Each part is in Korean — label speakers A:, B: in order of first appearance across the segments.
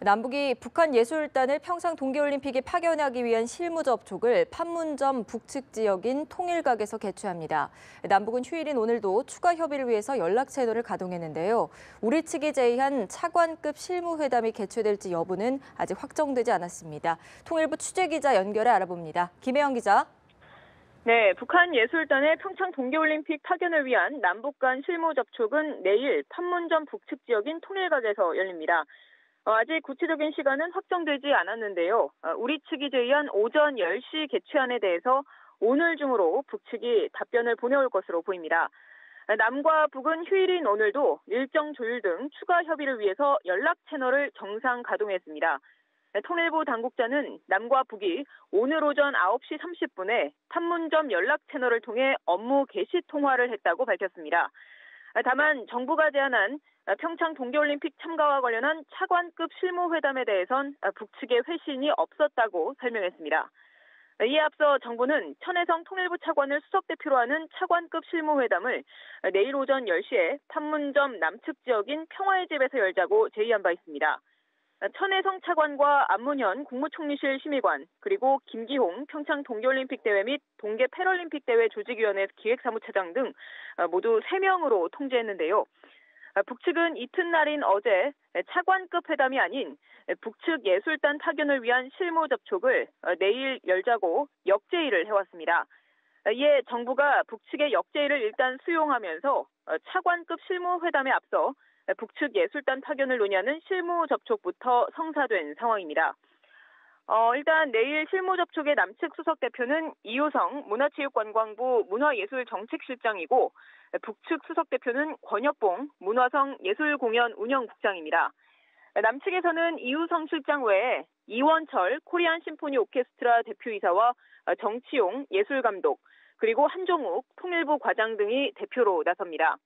A: 남북이 북한 예술단을 평창 동계올림픽에 파견하기 위한 실무 접촉을 판문점 북측 지역인 통일각에서 개최합니다. 남북은 휴일인 오늘도 추가 협의를 위해서 연락 채널을 가동했는데요. 우리 측이 제의한 차관급 실무회담이 개최될지 여부는 아직 확정되지 않았습니다. 통일부 취재기자 연결해 알아봅니다. 김혜영 기자.
B: 네, 북한 예술단의 평창 동계올림픽 파견을 위한 남북 간 실무 접촉은 내일 판문점 북측 지역인 통일각에서 열립니다. 아직 구체적인 시간은 확정되지 않았는데요. 우리 측이 제의한 오전 10시 개최안에 대해서 오늘 중으로 북측이 답변을 보내올 것으로 보입니다. 남과 북은 휴일인 오늘도 일정 조율 등 추가 협의를 위해서 연락 채널을 정상 가동했습니다. 통일부 당국자는 남과 북이 오늘 오전 9시 30분에 판문점 연락 채널을 통해 업무 개시 통화를 했다고 밝혔습니다. 다만 정부가 제안한 평창 동계올림픽 참가와 관련한 차관급 실무회담에 대해선 북측의 회신이 없었다고 설명했습니다. 이에 앞서 정부는 천혜성 통일부 차관을 수석대표로 하는 차관급 실무회담을 내일 오전 10시에 판문점 남측 지역인 평화의 집에서 열자고 제의한 바 있습니다. 천혜성 차관과 안문현 국무총리실 심의관, 그리고 김기홍 평창 동계올림픽 대회 및 동계 패럴림픽 대회 조직위원회 기획사무차장 등 모두 3명으로 통제했는데요. 북측은 이튿날인 어제 차관급 회담이 아닌 북측 예술단 파견을 위한 실무 접촉을 내일 열자고 역제의를 해왔습니다. 이에 정부가 북측의 역제의를 일단 수용하면서 차관급 실무회담에 앞서 북측 예술단 파견을 논의하는 실무 접촉부터 성사된 상황입니다. 일단 내일 실무 접촉의 남측 수석 대표는 이효성 문화체육관광부 문화예술정책실장이고 북측 수석 대표는 권혁봉 문화성 예술공연운영국장입니다. 남측에서는 이효성 실장 외에 이원철 코리안 심포니 오케스트라 대표이사와 정치용 예술감독, 그리고 한종욱 통일부 과장 등이 대표로 나섭니다.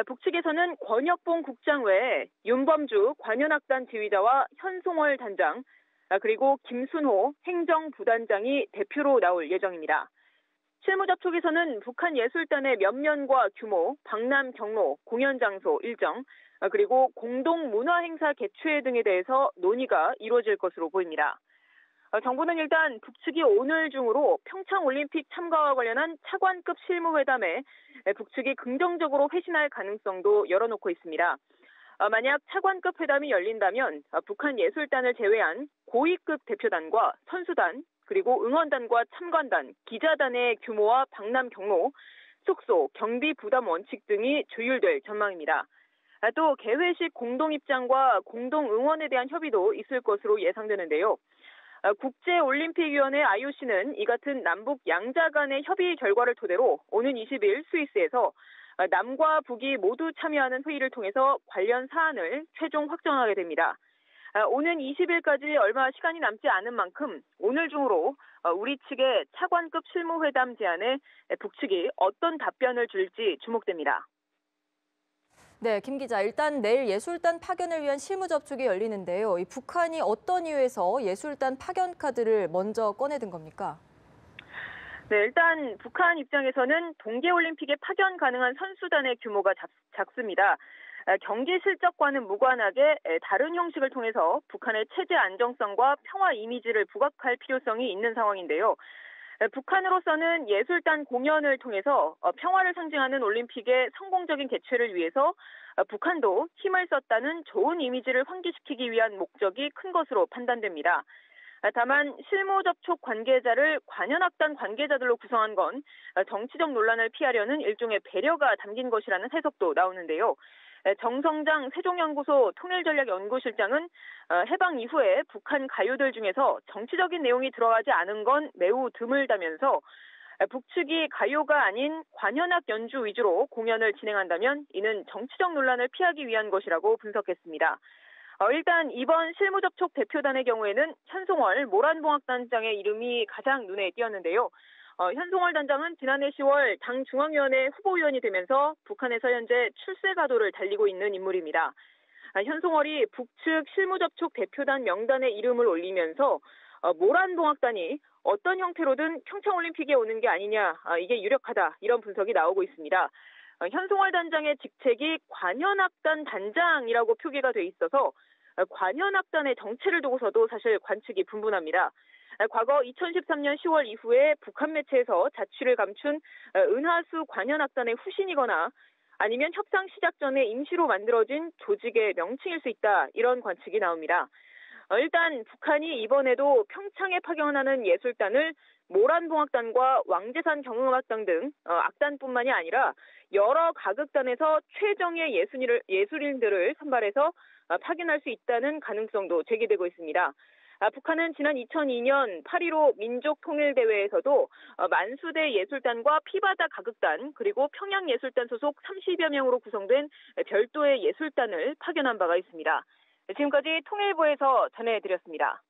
B: 북측에서는 권혁봉 국장 외에 윤범주 관현악단 지휘자와 현송월 단장, 그리고 김순호 행정부단장이 대표로 나올 예정입니다. 실무 접촉에서는 북한 예술단의 면면과 규모, 방남 경로, 공연 장소 일정, 그리고 공동 문화 행사 개최 등에 대해서 논의가 이루어질 것으로 보입니다. 정부는 일단 북측이 오늘 중으로 평창올림픽 참가와 관련한 차관급 실무회담에 북측이 긍정적으로 회신할 가능성도 열어놓고 있습니다. 만약 차관급 회담이 열린다면 북한 예술단을 제외한 고위급 대표단과 선수단, 그리고 응원단과 참관단, 기자단의 규모와 방남 경로, 숙소, 경비 부담 원칙 등이 조율될 전망입니다. 또 개회식 공동 입장과 공동 응원에 대한 협의도 있을 것으로 예상되는데요. 국제올림픽위원회 IOC는 이 같은 남북 양자 간의 협의 결과를 토대로 오는 20일 스위스에서 남과 북이 모두 참여하는 회의를 통해서 관련 사안을 최종 확정하게 됩니다. 오는 20일까지 얼마 시간이 남지 않은 만큼 오늘 중으로 우리 측의 차관급 실무회담 제안에 북측이 어떤 답변을 줄지 주목됩니다.
A: 네, 김 기자. 일단 내일 예술단 파견을 위한 실무 접촉이 열리는데요. 이 북한이 어떤 이유에서 예술단 파견 카드를 먼저 꺼내든 겁니까?
B: 네, 일단 북한 입장에서는 동계올림픽에 파견 가능한 선수단의 규모가 작습니다. 경기 실적과는 무관하게 다른 형식을 통해서 북한의 체제 안정성과 평화 이미지를 부각할 필요성이 있는 상황인데요. 북한으로서는 예술단 공연을 통해서 평화를 상징하는 올림픽의 성공적인 개최를 위해서 북한도 힘을 썼다는 좋은 이미지를 환기시키기 위한 목적이 큰 것으로 판단됩니다. 다만 실무 접촉 관계자를 관현악단 관계자들로 구성한 건 정치적 논란을 피하려는 일종의 배려가 담긴 것이라는 해석도 나오는데요. 정성장 세종연구소 통일전략연구실장은 해방 이후에 북한 가요들 중에서 정치적인 내용이 들어가지 않은 건 매우 드물다면서 북측이 가요가 아닌 관현악 연주 위주로 공연을 진행한다면 이는 정치적 논란을 피하기 위한 것이라고 분석했습니다. 일단 이번 실무 접촉 대표단의 경우에는 현송월 모란봉악단장의 이름이 가장 눈에 띄었는데요. 현송월 단장은 지난해 10월 당 중앙위원회 후보위원이 되면서 북한에서 현재 출세 가도를 달리고 있는 인물입니다. 현송월이 북측 실무 접촉 대표단 명단에 이름을 올리면서 모란봉악단이 어떤 형태로든 평창올림픽에 오는 게 아니냐, 이게 유력하다, 이런 분석이 나오고 있습니다. 현송월 단장의 직책이 관현악단 단장이라고 표기가 돼 있어서 관현악단의 정체를 두고서도 사실 관측이 분분합니다. 과거 2013년 10월 이후에 북한 매체에서 자취를 감춘 은하수 관현악단의 후신이거나 아니면 협상 시작 전에 임시로 만들어진 조직의 명칭일 수 있다, 이런 관측이 나옵니다. 일단 북한이 이번에도 평창에 파견하는 예술단을 모란봉악단과 왕재산 경음악단 등 악단뿐만이 아니라 여러 가극단에서 최정예 예술인들을 선발해서 파견할 수 있다는 가능성도 제기되고 있습니다. 북한은 지난 2002년 8.15 민족통일대회에서도 만수대 예술단과 피바다 가극단 그리고 평양예술단 소속 30여 명으로 구성된 별도의 예술단을 파견한 바가 있습니다. 지금까지 통일부에서 전해드렸습니다.